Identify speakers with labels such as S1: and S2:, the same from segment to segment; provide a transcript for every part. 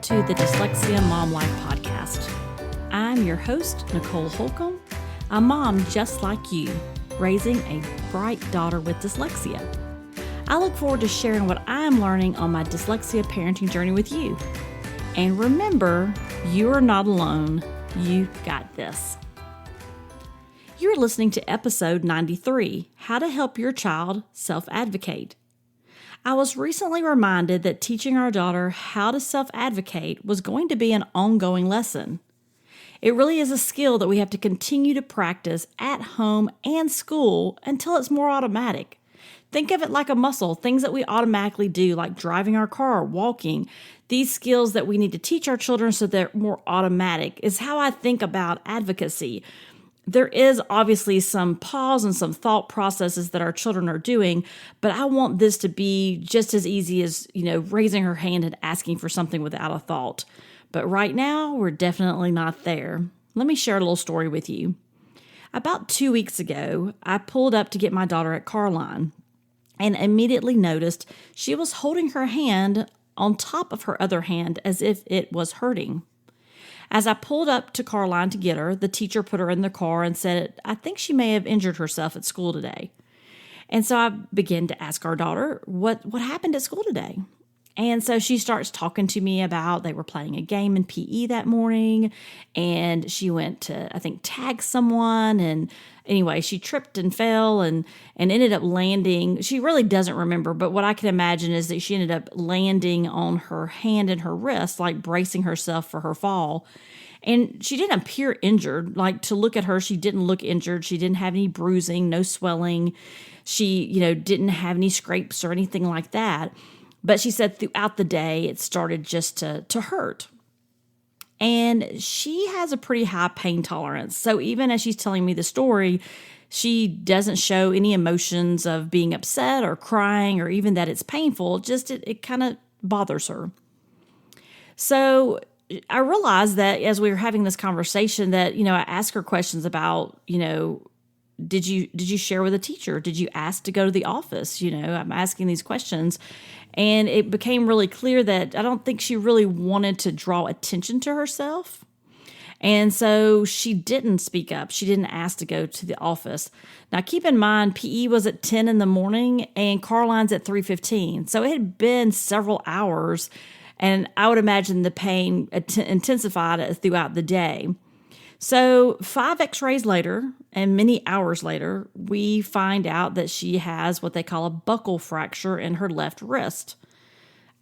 S1: to the Dyslexia Mom Life Podcast. I'm your host, Nicole Holcomb, a mom just like you, raising a bright daughter with dyslexia. I look forward to sharing what I'm learning on my dyslexia parenting journey with you. And remember, you are not alone. You got this. You're listening to episode 93, How to Help Your Child Self-Advocate. I was recently reminded that teaching our daughter how to self-advocate was going to be an ongoing lesson. It really is a skill that we have to continue to practice at home and school until it's more automatic. Think of it like a muscle, things that we automatically do, like driving our car, walking. These skills that we need to teach our children so they're more automatic is how I think about advocacy. There is obviously some pause and some thought processes that our children are doing, but I want this to be just as easy as, raising her hand and asking for something without a thought. But right now, we're definitely not there. Let me share a little story with you. About 2 weeks ago, I pulled up to get my daughter at Carline and immediately noticed she was holding her hand on top of her other hand as if it was hurting. As I pulled up to Carline to get her, the teacher put her in the car and said, I think she may have injured herself at school today. And so I began to ask our daughter, what happened at school today? And so she starts talking to me about they were playing a game in PE that morning, and she went to, I think, tag someone. And anyway, she tripped and fell and ended up landing. She really doesn't remember, but what I can imagine is that she ended up landing on her hand and her wrist, like bracing herself for her fall. And she didn't appear injured. Like, to look at her, she didn't look injured. She didn't have any bruising, no swelling. She, didn't have any scrapes or anything like that. But she said throughout the day, it started just to hurt. And she has a pretty high pain tolerance. So even as she's telling me the story, she doesn't show any emotions of being upset or crying or even that it's painful. Just it kind of bothers her. So I realized that as we were having this conversation that, I asked her questions about, did you share with a teacher? Did you ask to go to the office? I'm asking these questions. And it became really clear that I don't think she really wanted to draw attention to herself. And so she didn't speak up. She didn't ask to go to the office. Now, keep in mind, PE was at 10 in the morning and Carline's at 3:15. So it had been several hours. And I would imagine the pain intensified throughout the day. So 5 x-rays later and many hours later, we find out that she has what they call a buckle fracture in her left wrist.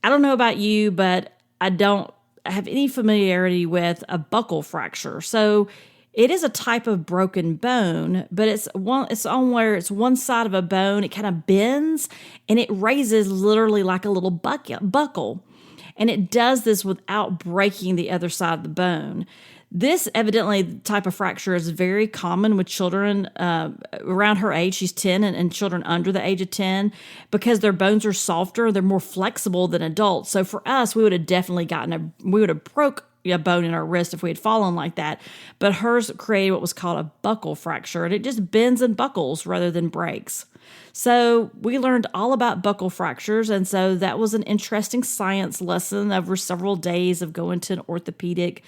S1: I don't know about you, but I don't have any familiarity with a buckle fracture. So it is a type of broken bone, but it's on where it's one side of a bone. It kind of bends and it raises literally like a little buckle. And it does this without breaking the other side of the bone. This evidently type of fracture is very common with children around her age. She's 10 and children under the age of 10 because their bones are softer. They're more flexible than adults. So for us, we would have definitely broke a bone in our wrist if we had fallen like that. But hers created what was called a buckle fracture, and it just bends and buckles rather than breaks. So we learned all about buckle fractures, and so that was an interesting science lesson over several days of going to an orthopedic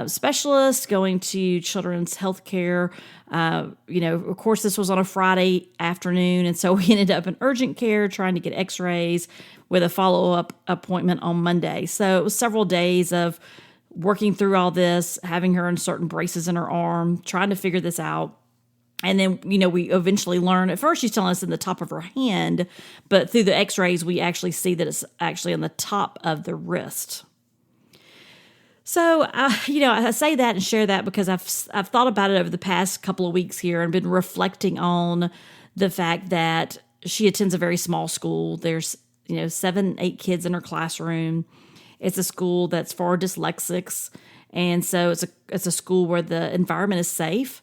S1: specialist, going to children's health care. Of course, this was on a Friday afternoon, and so we ended up in urgent care trying to get x-rays with a follow-up appointment on Monday. So it was several days of working through all this, having her in certain braces in her arm, trying to figure this out. And then, we eventually learn, at first she's telling us in the top of her hand, but through the x-rays, we actually see that it's actually on the top of the wrist. So, I say that and share that because I've thought about it over the past couple of weeks here and been reflecting on the fact that she attends a very small school. There's, 7, 8 kids in her classroom. It's a school that's for dyslexics. And so it's a school where the environment is safe.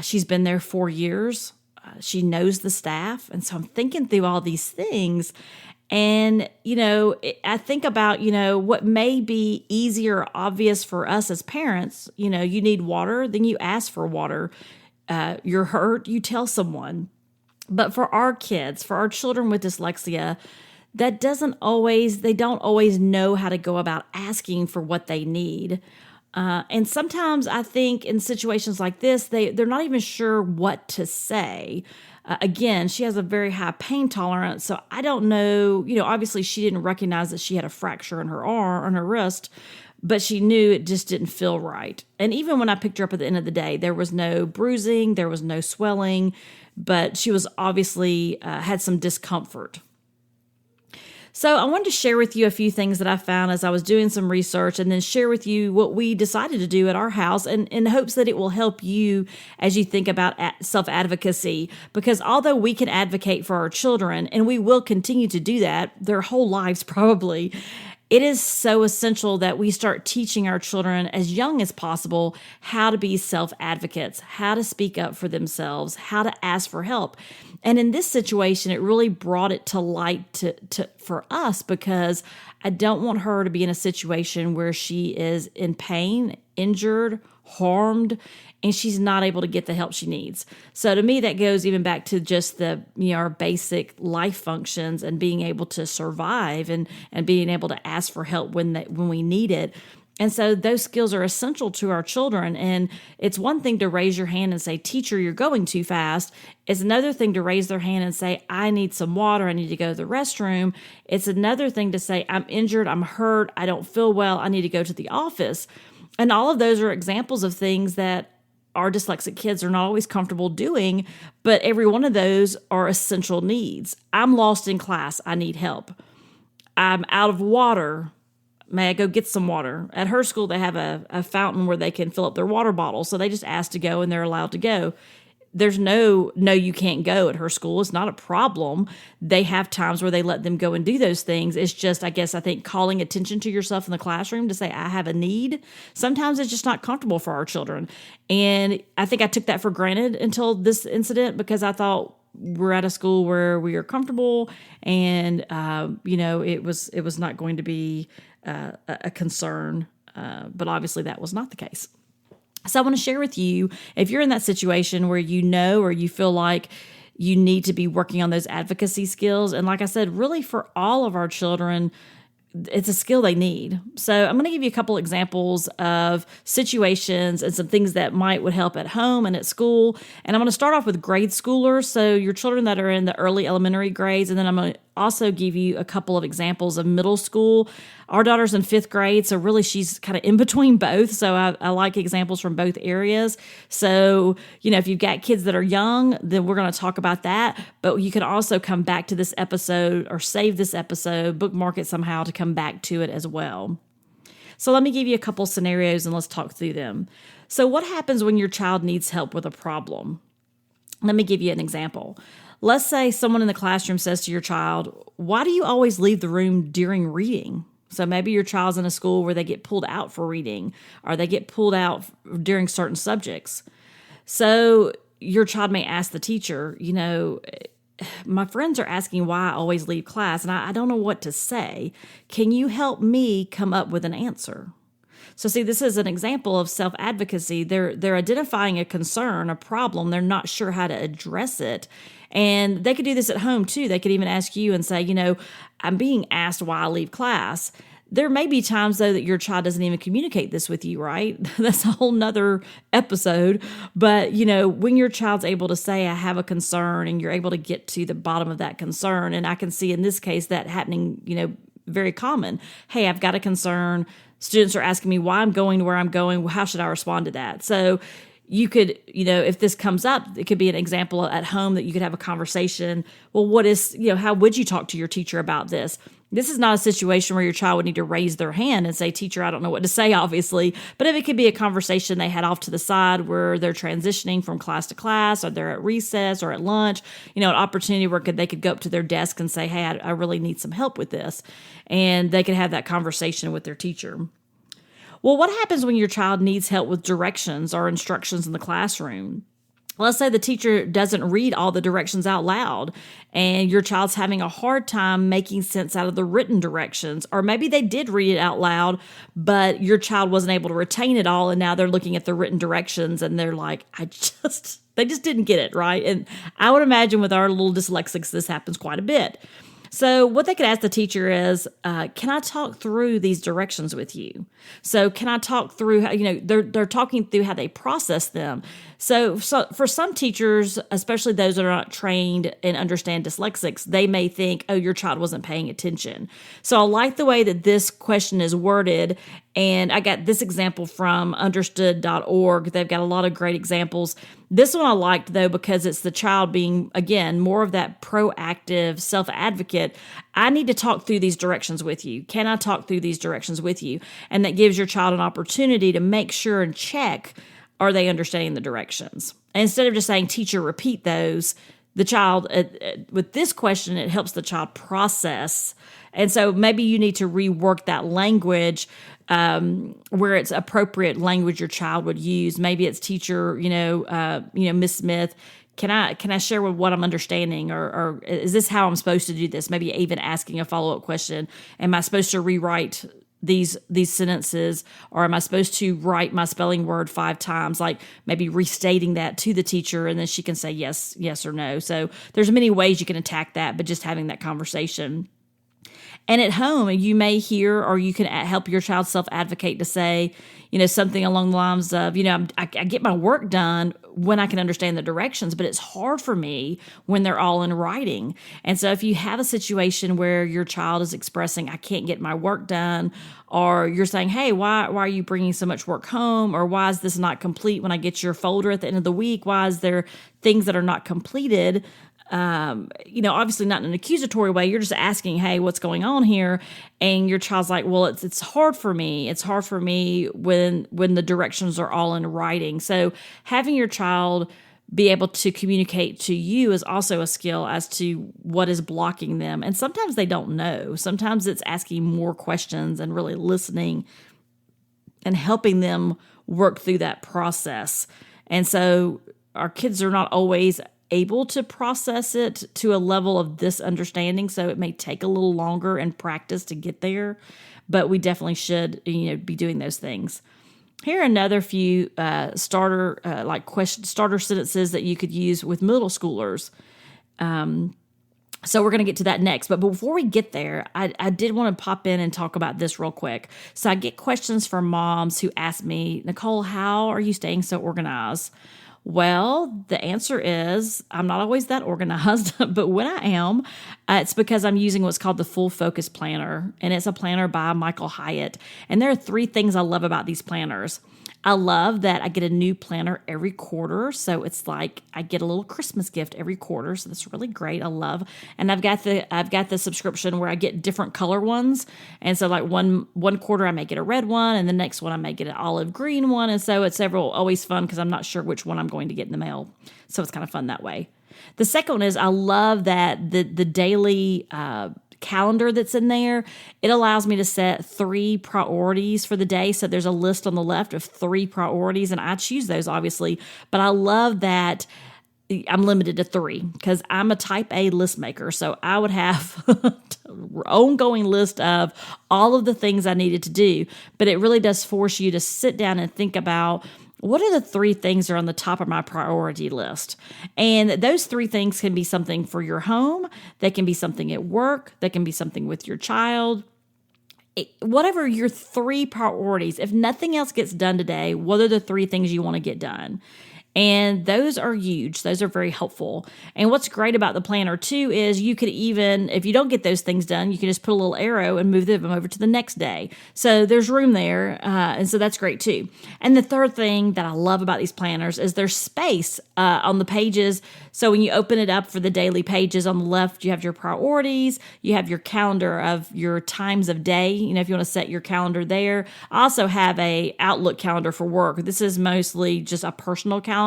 S1: She's been there 4 years. She knows the staff. And so I'm thinking through all these things. And, I think about, what may be easier or obvious for us as parents. You need water, then you ask for water. You're hurt, you tell someone. But for our kids, for our children with dyslexia, they don't always know how to go about asking for what they need. And sometimes I think in situations like this, they're not even sure what to say. Again, she has a very high pain tolerance, so I don't know, obviously she didn't recognize that she had a fracture in her arm, on her wrist, but she knew it just didn't feel right. And even when I picked her up at the end of the day, there was no bruising, there was no swelling, but she was obviously had some discomfort. So I wanted to share with you a few things that I found as I was doing some research, and then share with you what we decided to do at our house, and in hopes that it will help you as you think about self-advocacy. Because although we can advocate for our children, and we will continue to do that their whole lives probably, it is so essential that we start teaching our children as young as possible how to be self-advocates, how to speak up for themselves, how to ask for help. And in this situation, it really brought it to light for us, because I don't want her to be in a situation where she is in pain, injured, harmed, and she's not able to get the help she needs. So to me, that goes even back to just our basic life functions and being able to survive and being able to ask for help when we need it. And so those skills are essential to our children. And it's one thing to raise your hand and say, "Teacher, you're going too fast." It's another thing to raise their hand and say, "I need some water. I need to go to the restroom." It's another thing to say, "I'm injured. I'm hurt. I don't feel well. I need to go to the office." And all of those are examples of things that our dyslexic kids are not always comfortable doing, but every one of those are essential needs. I'm lost in class. I need help. I'm out of water. May I go get some water? At her school, they have a fountain where they can fill up their water bottle. So they just ask to go and they're allowed to go. There's no, you can't go at her school. It's not a problem. They have times where they let them go and do those things. It's just, I think calling attention to yourself in the classroom to say, "I have a need." Sometimes it's just not comfortable for our children. And I think I took that for granted until this incident, because I thought we're at a school where we are comfortable and, it was not going to be a concern. But obviously that was not the case. So I want to share with you, if you're in that situation where or you feel like you need to be working on those advocacy skills, and like I said, really for all of our children, it's a skill they need. So I'm going to give you a couple examples of situations and some things that would help at home and at school. And I'm going to start off with grade schoolers, so your children that are in the early elementary grades, and then I'm going to also give you a couple of examples of middle school. Our daughter's in 5th grade, so really she's kind of in between both. So I like examples from both areas. So, if you've got kids that are young, then we're going to talk about that. But you can also come back to this episode or save this episode, bookmark it somehow to come back to it as well. So let me give you a couple scenarios and let's talk through them. So what happens when your child needs help with a problem? Let me give you an example. Let's say someone in the classroom says to your child, "Why do you always leave the room during reading?" So maybe your child's in a school where they get pulled out for reading, or they get pulled out during certain subjects. So your child may ask the teacher, "My friends are asking why I always leave class, and I don't know what to say. Can you help me come up with an answer?" So see, this is an example of self-advocacy. They're identifying a concern, a problem. They're not sure how to address it. And they could do this at home too. They could even ask you and say, "I'm being asked why I leave class." There may be times, though, that your child doesn't even communicate this with you, right? That's a whole nother episode. But, when your child's able to say, "I have a concern," and you're able to get to the bottom of that concern, and I can see in this case that happening, very common. "Hey, I've got a concern. Students are asking me why I'm going to where I'm going. How should I respond to that?" So you could, if this comes up, it could be an example at home that you could have a conversation. Well, how would you talk to your teacher about this? This is not a situation where your child would need to raise their hand and say, "Teacher, I don't know what to say," obviously. But if it could be a conversation they had off to the side where they're transitioning from class to class, or they're at recess or at lunch, an opportunity where they could go up to their desk and say, "Hey, I really need some help with this." And they could have that conversation with their teacher. Well, what happens when your child needs help with directions or instructions in the classroom? Let's say the teacher doesn't read all the directions out loud, and your child's having a hard time making sense out of the written directions. Or maybe they did read it out loud, but your child wasn't able to retain it all, and now they're looking at the written directions and they're like, they just didn't get it, right? And I would imagine with our little dyslexics, this happens quite a bit. So what they could ask the teacher is, can I talk through these directions with you? So can I talk through how, they're talking through how they process them. So for some teachers, especially those that are not trained and understand dyslexics, they may think, oh, your child wasn't paying attention. So I like the way that this question is worded. And I got this example from understood.org. They've got a lot of great examples. This one I liked, though, because it's the child being, again, more of that proactive self-advocate. I need to talk through these directions with you. Can I talk through these directions with you? And that gives your child an opportunity to make sure and check, are they understanding the directions? And instead of just saying, teacher, repeat those, the child, with this question, it helps the child process. And so maybe you need to rework that language where it's appropriate language your child would use. Maybe it's teacher, Miss Smith, can I share with what I'm understanding, or is this how I'm supposed to do this? Maybe even asking a follow-up question. Am I supposed to rewrite these sentences, or am I supposed to write my spelling word 5 times? Like maybe restating that to the teacher, and then she can say yes or no. So there's many ways you can attack that, but just having that conversation. And at home, you may hear, or you can help your child self-advocate to say, something along the lines of, I get my work done when I can understand the directions, but it's hard for me when they're all in writing. And so if you have a situation where your child is expressing, I can't get my work done, or you're saying, hey, why are you bringing so much work home? Or why is this not complete when I get your folder at the end of the week? Why is there things that are not completed? Obviously not in an accusatory way. You're just asking, hey, what's going on here? And your child's like, well, it's hard for me. It's hard for me when the directions are all in writing. So having your child be able to communicate to you is also a skill as to what is blocking them. And sometimes they don't know. Sometimes it's asking more questions and really listening and helping them work through that process. And so our kids are not always able to process it to a level of this understanding, so it may take a little longer in practice to get there, but we definitely should be doing those things. Here are another few starter sentences that you could use with middle schoolers. So we're going to get to that next. But before we get there, I did want to pop in and talk about this real quick. So I get questions from moms who ask me, Nicole, how are you staying so organized? Well, the answer is I'm not always that organized, but when I am, it's because I'm using what's called the Full Focus Planner, and it's a planner by Michael Hyatt. And there are 3 things I love about these planners. I love that I get a new planner every quarter, so it's like I get a little Christmas gift every quarter, so that's really great. I love, and I've got the subscription where I get different color ones, and so like one quarter I may get a red one, and the next one I may get an olive green one, and so it's always fun because I'm not sure which one I'm going to get in the mail, so it's kind of fun that way. The second one is I love that the daily calendar that's in there, it allows me to set 3 priorities for the day. So there's a list on the left of 3 priorities, and I choose those obviously, but I love that I'm limited to 3 because I'm a type A list maker. So I would have an ongoing list of all of the things I needed to do, but it really does force you to sit down and think about what are the 3 things that are on the top of my priority list? And those 3 things can be something for your home. They can be something at work. They can be something with your child. Whatever your 3 priorities, if nothing else gets done today, what are the 3 things you want to get done? And those are huge. Those are very helpful. And what's great about the planner too is you could even, if you don't get those things done, you can just put a little arrow and move them over to the next day. So there's room there. And so that's great too. And the third thing that I love about these planners is there's space on the pages. So when you open it up for the daily pages on the left, you have your priorities, you have your calendar of your times of day. If you want to set your calendar there. I also have a Outlook calendar for work. This is mostly just a personal calendar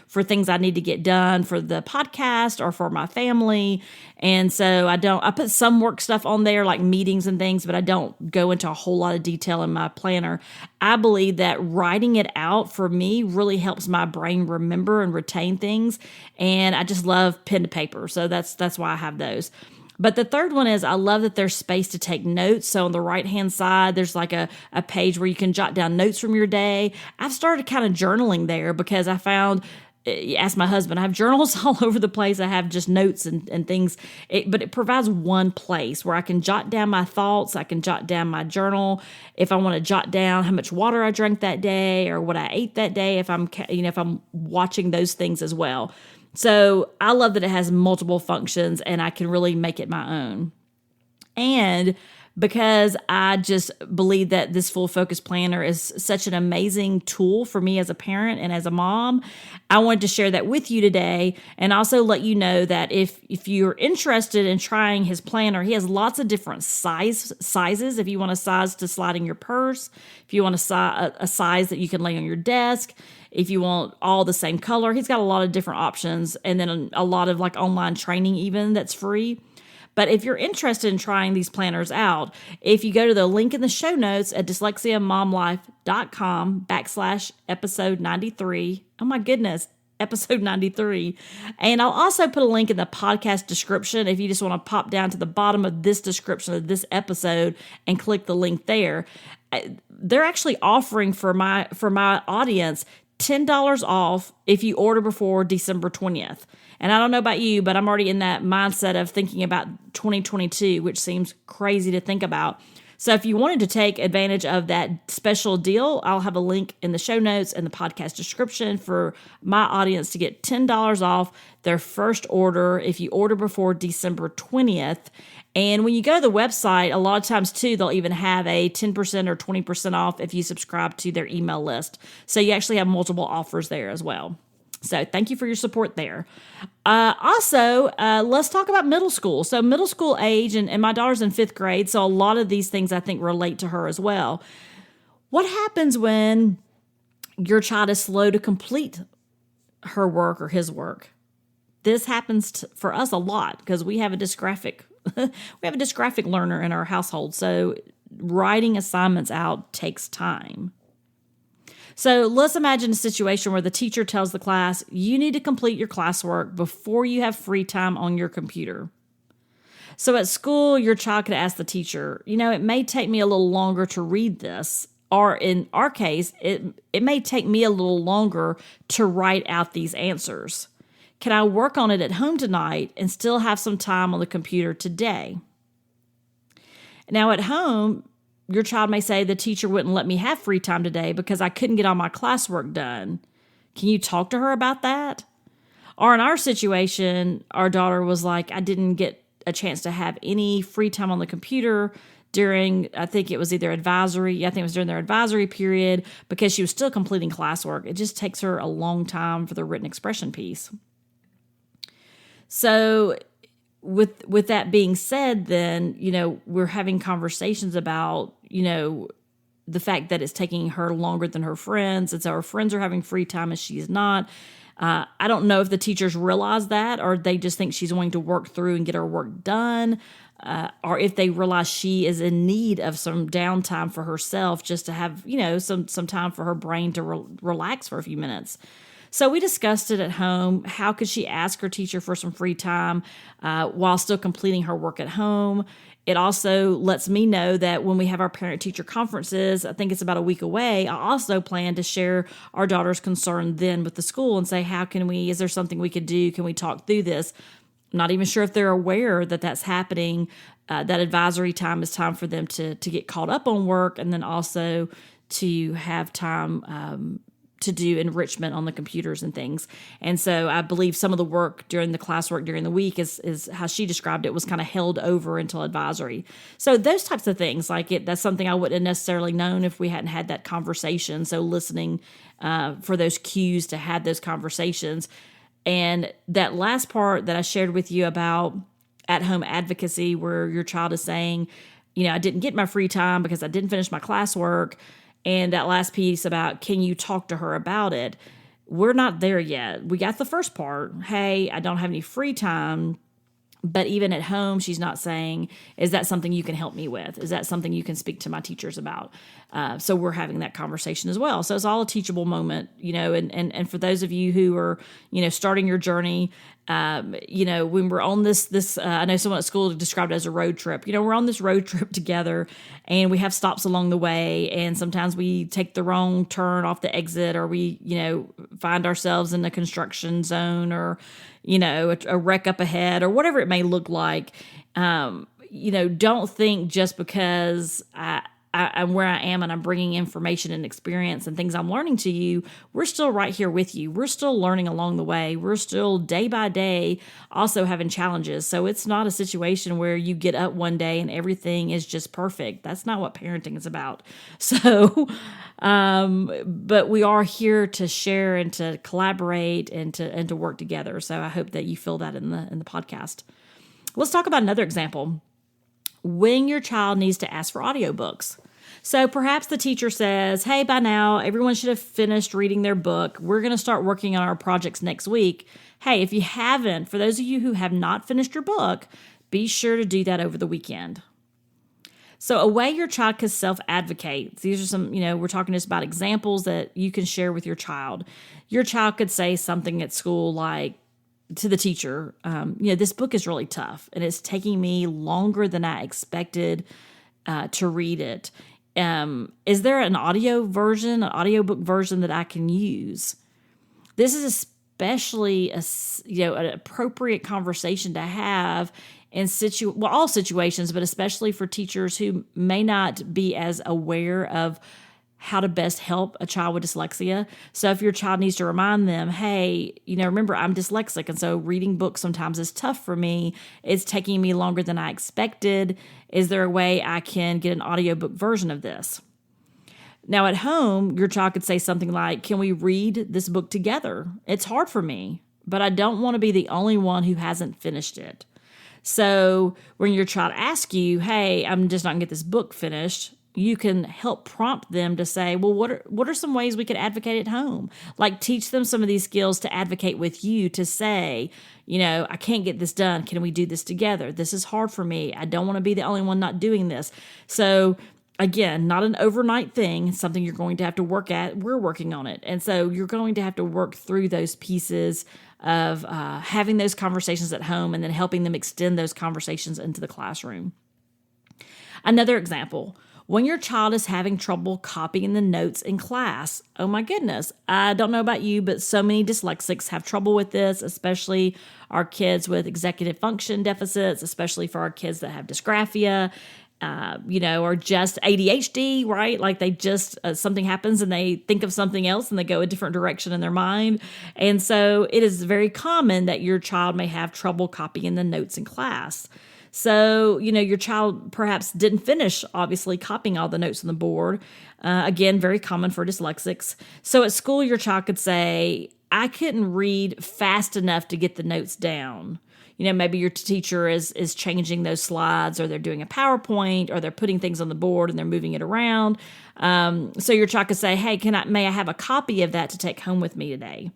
S1: for things I need to get done for the podcast or for my family. And so I put some work stuff on there like meetings and things, but I don't go into a whole lot of detail in my planner. I believe that writing it out for me really helps my brain remember and retain things. And I just love pen to paper. So that's why I have those. But the third one is I love that there's space to take notes. So on the right-hand side, there's like a page where you can jot down notes from your day. I've started kind of journaling there because I found ask my husband, I have journals all over the place. I have just notes and things, but it provides one place where I can jot down my thoughts. I can jot down my journal. If I want to jot down how much water I drank that day or what I ate that day, if I'm watching those things as well. So I love that it has multiple functions and I can really make it my own. And because I just believe that this full focus planner is such an amazing tool for me as a parent and as a mom, I wanted to share that with you today and also let you know that if you're interested in trying his planner, he has lots of different sizes. If you want a size to slide in your purse, if you want a size that you can lay on your desk, if you want all the same color, he's got a lot of different options, and then a lot of like online training even that's free. But if you're interested in trying these planners out, if you go to the link in the show notes at dyslexiamomlife.com/episode 93, oh my goodness, episode 93. And I'll also put a link in the podcast description if you just want to pop down to the bottom of this description of this episode and click the link there. They're actually offering for my audience $10 off if you order before December 20th. And I don't know about you, but I'm already in that mindset of thinking about 2022, which seems crazy to think about. So if you wanted to take advantage of that special deal, I'll have a link in the show notes and the podcast description for my audience to get $10 off their first order if you order before December 20th. And when you go to the website, a lot of times too, they'll even have a 10% or 20% off if you subscribe to their email list. So you actually have multiple offers there as well. So thank you for your support there. Also, let's talk about middle school. So middle school age, and my daughter's in 5th grade, so a lot of these things I think relate to her as well. What happens when your child is slow to complete her work or his work? This happens for us a lot because we have a dysgraphic learner in our household. So writing assignments out takes time. So let's imagine a situation where the teacher tells the class, you need to complete your classwork before you have free time on your computer. So at school, your child could ask the teacher, it may take me a little longer to read this. Or in our case, it may take me a little longer to write out these answers. Can I work on it at home tonight and still have some time on the computer today? Now at home, your child may say, the teacher wouldn't let me have free time today because I couldn't get all my classwork done. Can you talk to her about that? Or in our situation, our daughter was like, I didn't get a chance to have any free time on the computer during, I think it was either advisory. I think it was during their advisory period because she was still completing classwork. It just takes her a long time for the written expression piece. So with that being said, then, we're having conversations about, the fact that it's taking her longer than her friends. And so her friends are having free time and she's not. I don't know if the teachers realize that or they just think she's going to work through and get her work done. Or if they realize she is in need of some downtime for herself just to have, some time for her brain to relax for a few minutes. So we discussed it at home. How could she ask her teacher for some free time while still completing her work at home? It also lets me know that when we have our parent-teacher conferences, I think it's about a week away, I also plan to share our daughter's concern then with the school and say, is there something we could do? Can we talk through this? I'm not even sure if they're aware that that's happening. That advisory time is time for them to get caught up on work and then also to have time to do enrichment on the computers and things. And so I believe some of the work during the classwork during the week is how she described it, was kind of held over until advisory. So those types of things, that's something I wouldn't have necessarily known if we hadn't had that conversation. So listening for those cues to have those conversations. And that last part that I shared with you about at-home advocacy, where your child is saying, I didn't get my free time because I didn't finish my classwork. And that last piece about, can you talk to her about it? We're not there yet. We got the first part. Hey, I don't have any free time, But even at home, she's not saying, is that something you can help me with? Is that something you can speak to my teachers about? So we're having that conversation as well. So it's all a teachable moment, and for those of you who are, starting your journey, when we're on this, I know someone at school described it as a road trip. We're on this road trip together and we have stops along the way. And sometimes we take the wrong turn off the exit, or we, find ourselves in a construction zone, or, a wreck up ahead, or whatever it may look like. Don't think just because I'm where I am and I'm bringing information and experience and things I'm learning to you, we're still right here with you. We're still learning along the way. We're still day by day also having challenges. So it's not a situation where you get up one day and everything is just perfect. That's not what parenting is about. So, but we are here to share and to collaborate and to work together. So I hope that you feel that in the podcast. Let's talk about another example. When your child needs to ask for audiobooks. So perhaps the teacher says, hey, by now, everyone should have finished reading their book. We're going to start working on our projects next week. Hey, if you haven't, for those of you who have not finished your book, be sure to do that over the weekend. So a way your child can self-advocate. These are some, we're talking just about examples that you can share with your child. Your child could say something at school like, to the teacher, this book is really tough and it's taking me longer than I expected to read it. Is there an audiobook version that I can use? This is especially an appropriate conversation to have in all situations, but especially for teachers who may not be as aware of how to best help a child with dyslexia. So if your child needs to remind them, hey, remember I'm dyslexic, and so reading books sometimes is tough for me. It's taking me longer than I expected. Is there a way I can get an audiobook version of this? Now at home, your child could say something like, can we read this book together? It's hard for me, but I don't want to be the only one who hasn't finished it. So when your child asks you, hey, I'm just not going to get this book finished, you can help prompt them to say, well, what are some ways we could advocate at home? Like teach them some of these skills to advocate with you, to say, I can't get this done. Can we do this together? This is hard for me. I don't want to be the only one not doing this. So again, not an overnight thing. It's something you're going to have to work at. We're working on it. And so you're going to have to work through those pieces of having those conversations at home and then helping them extend those conversations into the classroom. Another example. When your child is having trouble copying the notes in class, oh my goodness, I don't know about you, but so many dyslexics have trouble with this, especially our kids with executive function deficits, especially for our kids that have dysgraphia, or just ADHD, right? Like they just, something happens and they think of something else and they go a different direction in their mind. And so it is very common that your child may have trouble copying the notes in class. So, your child perhaps didn't finish, obviously, copying all the notes on the board. Again, very common for dyslexics. So at school, your child could say, I couldn't read fast enough to get the notes down. Maybe your teacher is changing those slides, or they're doing a PowerPoint, or they're putting things on the board and they're moving it around. So your child could say, hey, may I have a copy of that to take home with me today?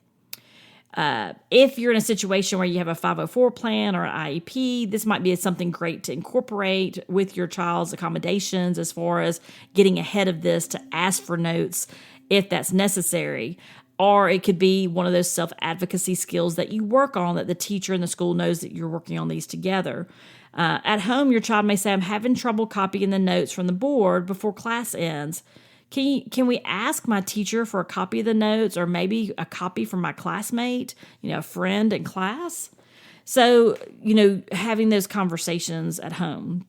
S1: If you're in a situation where you have a 504 plan or an IEP, this might be something great to incorporate with your child's accommodations as far as getting ahead of this to ask for notes if that's necessary. Or it could be one of those self-advocacy skills that you work on, that the teacher in the school knows that you're working on these together. At home, your child may say, I'm having trouble copying the notes from the board before class ends. Can we ask my teacher for a copy of the notes, or maybe a copy from my classmate, a friend in class? So, having those conversations at home.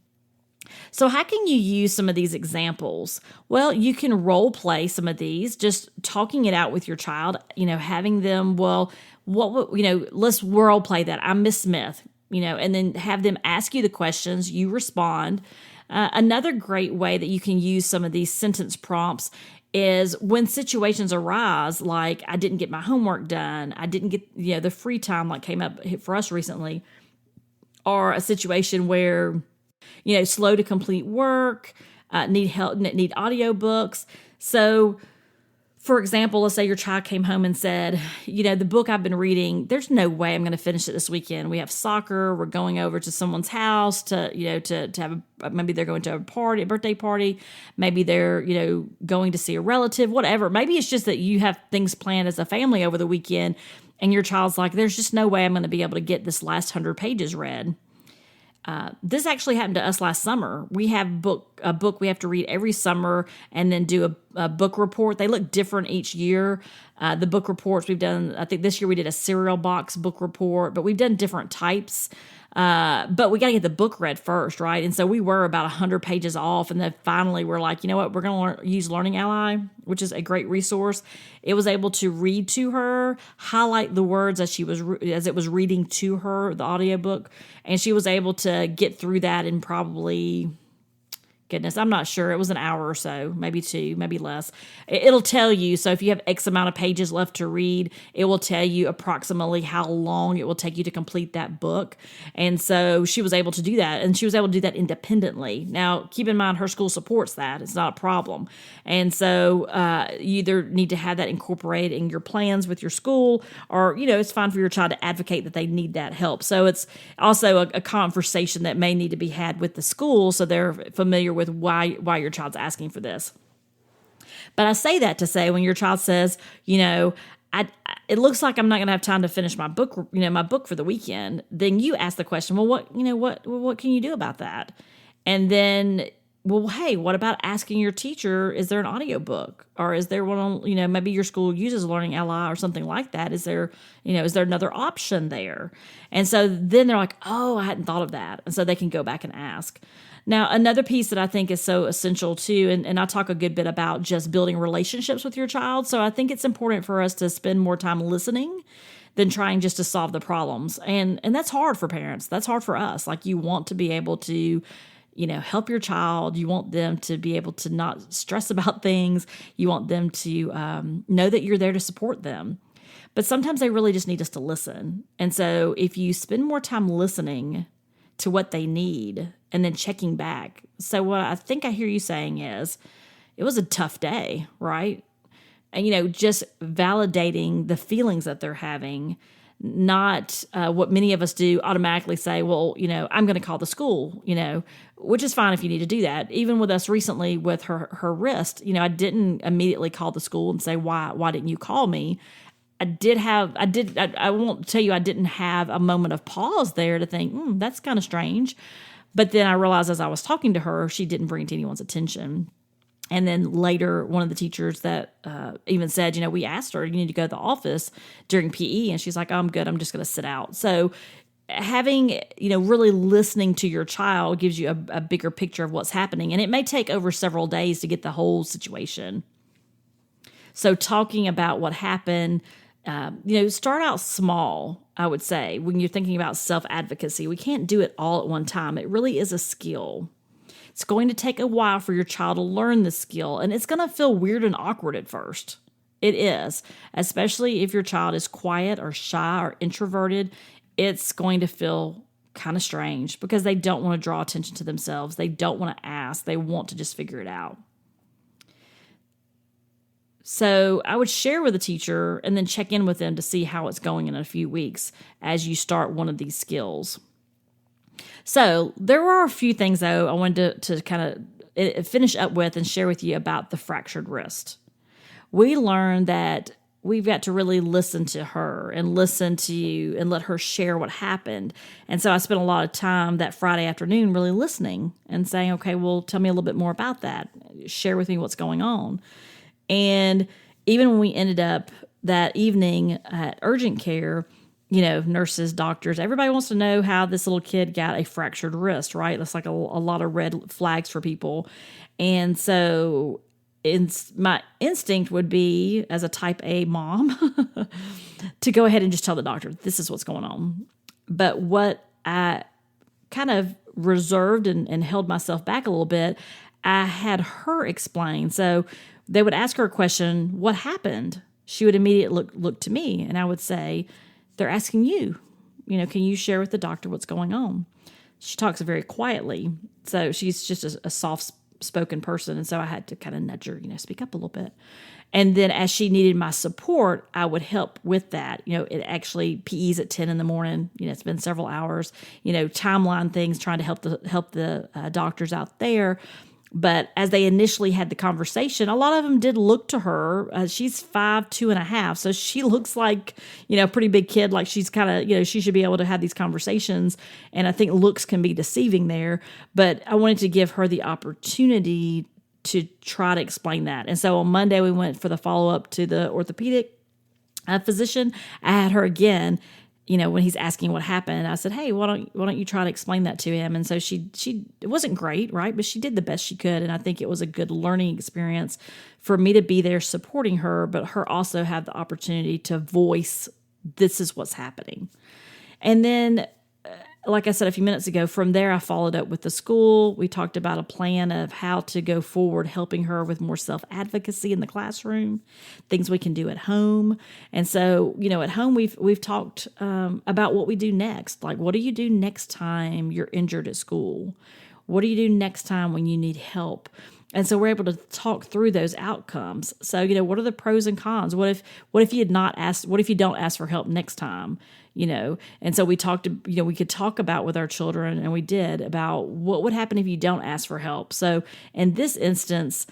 S1: So how can you use some of these examples? Well, you can role play some of these, just talking it out with your child, having them, let's role play that. I'm Miss Smith, and then have them ask you the questions, you respond. Another great way that you can use some of these sentence prompts is when situations arise, like I didn't get my homework done, I didn't get the free time like came up for us recently, or a situation where slow to complete work, need help, need audiobooks. So For example, let's say your child came home and said, the book I've been reading, there's no way I'm going to finish it this weekend. We have soccer. We're going over to someone's house to have maybe they're going to a birthday party. Maybe they're, going to see a relative, whatever. Maybe it's just that you have things planned as a family over the weekend and your child's like, there's just no way I'm going to be able to get this last 100 pages read. This actually happened to us last summer. We have a book we have to read every summer and then do a book report. They look different each year. The book reports we've done, I think this year we did a cereal box book report, but we've done different types. But we got to get the book read first, right? And so we were about 100 pages off. And then finally we're like, you know what? We're going to use Learning Ally, which is a great resource. It was able to read to her, highlight the words as it was reading to her, the audiobook. And she was able to get through that in probably, goodness, I'm not sure. It was an hour or so, maybe 2, maybe less. It'll tell you. So if you have X amount of pages left to read, it will tell you approximately how long it will take you to complete that book. And so she was able to do that, and she was able to do that independently. Now, keep in mind, her school supports that. It's not a problem. And so you either need to have that incorporated in your plans with your school, or, it's fine for your child to advocate that they need that help. So it's also a conversation that may need to be had with the school so they're familiar with why your child's asking for this. But I say that to say, when your child says, it looks like I'm not going to have time to finish my book, my book for the weekend, then you ask the question, well, what can you do about that? And then, well, hey, what about asking your teacher, is there an audiobook, or is there one on, maybe your school uses Learning Ally or something like that? Is there another option there? And so then they're like, oh, I hadn't thought of that. And so they can go back and ask. Now, another piece that I think is so essential too, and I talk a good bit about just building relationships with your child. So I think it's important for us to spend more time listening than trying just to solve the problems. And that's hard for parents. That's hard for us. Like, you want to be able to, help your child. You want them to be able to not stress about things. You want them to know that you're there to support them. But sometimes they really just need us to listen. And so if you spend more time listening to what they need and then checking back. So what I think I hear you saying is, it was a tough day, right? And, just validating the feelings that they're having, not what many of us do, automatically say, well, I'm going to call the school, which is fine if you need to do that. Even with us recently with her wrist, I didn't immediately call the school and say, why didn't you call me? I won't tell you I didn't have a moment of pause there to think, that's kind of strange. But then I realized as I was talking to her, she didn't bring it to anyone's attention. And then later, one of the teachers that even said, we asked her, you need to go to the office during PE. And she's like, I'm good. I'm just going to sit out. So having, really listening to your child gives you a bigger picture of what's happening. And it may take over several days to get the whole situation. So talking about what happened, start out small, I would say, when you're thinking about self-advocacy. We can't do it all at one time. It really is a skill. It's going to take a while for your child to learn the skill, and it's going to feel weird and awkward at first. It is, especially if your child is quiet or shy or introverted. It's going to feel kind of strange because they don't want to draw attention to themselves. They don't want to ask. They want to just figure it out. So I would share with the teacher and then check in with them to see how it's going in a few weeks as you start one of these skills. So there were a few things, though, I wanted to kind of finish up with and share with you about the fractured wrist. We learned that we've got to really listen to her and listen to you and let her share what happened. And so I spent a lot of time that Friday afternoon really listening and saying, okay, well, tell me a little bit more about that. Share with me what's going on. And even when we ended up that evening at urgent care, nurses, doctors, everybody wants to know how this little kid got a fractured wrist, right? That's like a lot of red flags for people. And so my instinct would be, as a type A mom, to go ahead and just tell the doctor, this is what's going on. But what I kind of reserved and held myself back a little bit, I had her explain. So they would ask her a question, what happened? She would immediately look to me, and I would say, they're asking you, can you share with the doctor what's going on? She talks very quietly, so she's just a soft-spoken person, and so I had to kind of nudge her, speak up a little bit. And then as she needed my support, I would help with that. It actually PE's at 10 in the morning. It's been several hours, timeline things, trying to help the doctors out there. But as they initially had the conversation, a lot of them did look to her. She's 5', 2.5". So she looks like, a pretty big kid. Like she's kind of, she should be able to have these conversations. And I think looks can be deceiving there. But I wanted to give her the opportunity to try to explain that. And so on Monday, we went for the follow-up to the orthopedic physician. I had her again, when he's asking what happened, I said, hey, why don't you try to explain that to him? And so she it wasn't great, right? But she did the best she could. And I think it was a good learning experience for me to be there supporting her, but her also have the opportunity to voice, this is what's happening. And then, like I said a few minutes ago, from there, I followed up with the school. We talked about a plan of how to go forward, helping her with more self-advocacy in the classroom, things we can do at home. And so, at home, we've talked about what we do next. Like, what do you do next time you're injured at school? What do you do next time when you need help? And so we're able to talk through those outcomes. So, what are the pros and cons? What if you had not asked, what if you don't ask for help next time? And so we talked, we could talk about with our children, and we did, about what would happen if you don't ask for help. So in this instance,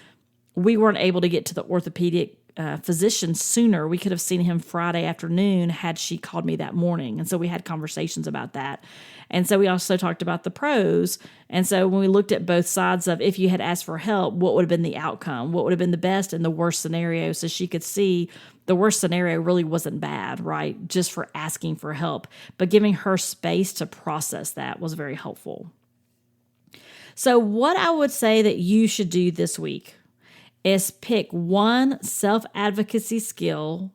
S1: we weren't able to get to the orthopedic physician sooner. We could have seen him Friday afternoon had she called me that morning. And so we had conversations about that. And so we also talked about the pros. And so when we looked at both sides of, if you had asked for help, what would have been the outcome? What would have been the best and the worst scenario? So she could see the worst scenario really wasn't bad, right? Just for asking for help. But giving her space to process that was very helpful. So what I would say that you should do this week is pick one self-advocacy skill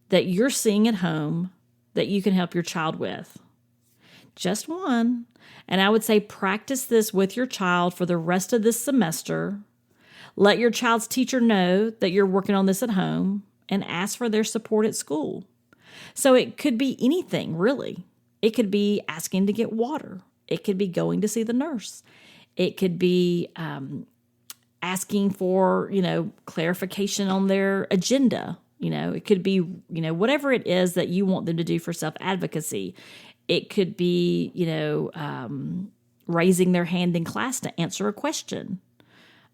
S1: that you're seeing at home that you can help your child with. Just one. And I would say practice this with your child for the rest of this semester. Let your child's teacher know that you're working on this at home, and ask for their support at school. So it could be anything, really. It could be asking to get water. It could be going to see the nurse. It could be asking for, clarification on their agenda. It could be, whatever it is that you want them to do for self-advocacy. It could be, raising their hand in class to answer a question.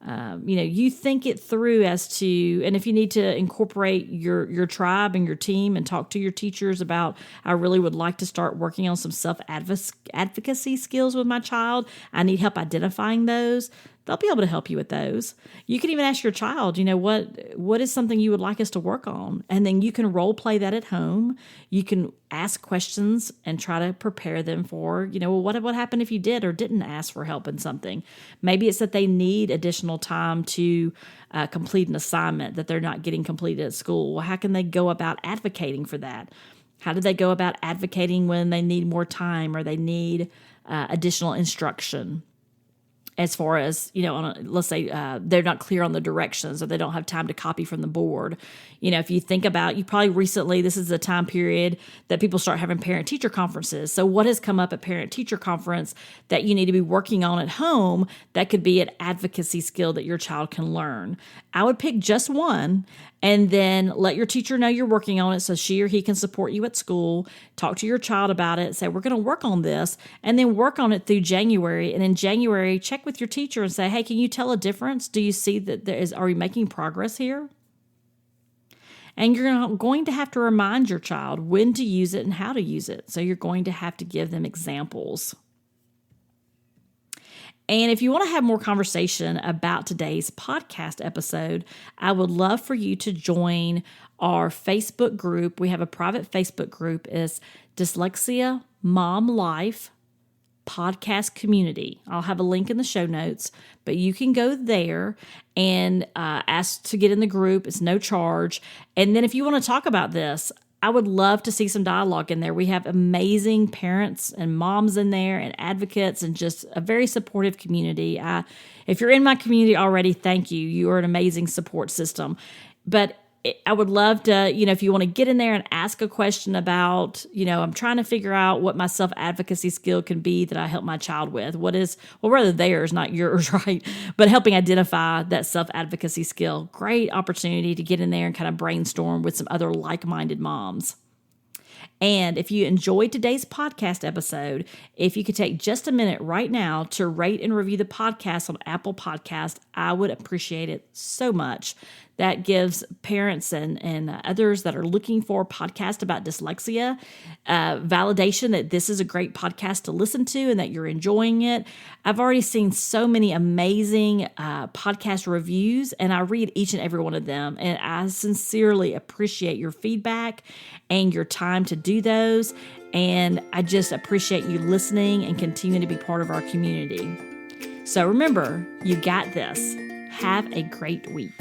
S1: You think it through as to, and if you need to incorporate your tribe and your team and talk to your teachers about, I really would like to start working on some self-advocacy skills with my child. I need help identifying those. They'll be able to help you with those. You can even ask your child, what is something you would like us to work on? And then you can role play that at home. You can ask questions and try to prepare them for, what would happen if you did or didn't ask for help in something? Maybe it's that they need additional time to complete an assignment that they're not getting completed at school. Well, how can they go about advocating for that? How do they go about advocating when they need more time or they need additional instruction? As far as, let's say they're not clear on the directions or they don't have time to copy from the board. If you think about, you probably recently, this is a time period that people start having parent-teacher conferences. So what has come up at parent-teacher conference that you need to be working on at home that could be an advocacy skill that your child can learn? I would pick just one and then let your teacher know you're working on it so she or he can support you at school. Talk to your child about it. Say, we're going to work on this, and then work on it through January. And in January, check with your teacher and say, hey, can you tell a difference? Do you see that are we making progress here? And you're going to have to remind your child when to use it and how to use it. So you're going to have to give them examples. And if you want to have more conversation about today's podcast episode, I would love for you to join our Facebook group. We have a private Facebook group. It's Dyslexia Mom Life Podcast Community. I'll have a link in the show notes, but you can go there and ask to get in the group. It's no charge. And then if you want to talk about this, I would love to see some dialogue in there. We have amazing parents and moms in there and advocates and just a very supportive community. If you're in my community already, thank you. You are an amazing support system. But I would love to, if you want to get in there and ask a question about, I'm trying to figure out what my self-advocacy skill can be that I help my child with. Rather theirs, not yours, right? But helping identify that self-advocacy skill. Great opportunity to get in there and kind of brainstorm with some other like-minded moms. And if you enjoyed today's podcast episode, if you could take just a minute right now to rate and review the podcast on Apple Podcast, I would appreciate it so much. That gives parents and others that are looking for a podcast about dyslexia validation that this is a great podcast to listen to and that you're enjoying it. I've already seen so many amazing podcast reviews, and I read each and every one of them. And I sincerely appreciate your feedback and your time to do those. And I just appreciate you listening and continuing to be part of our community. So remember, you got this. Have a great week.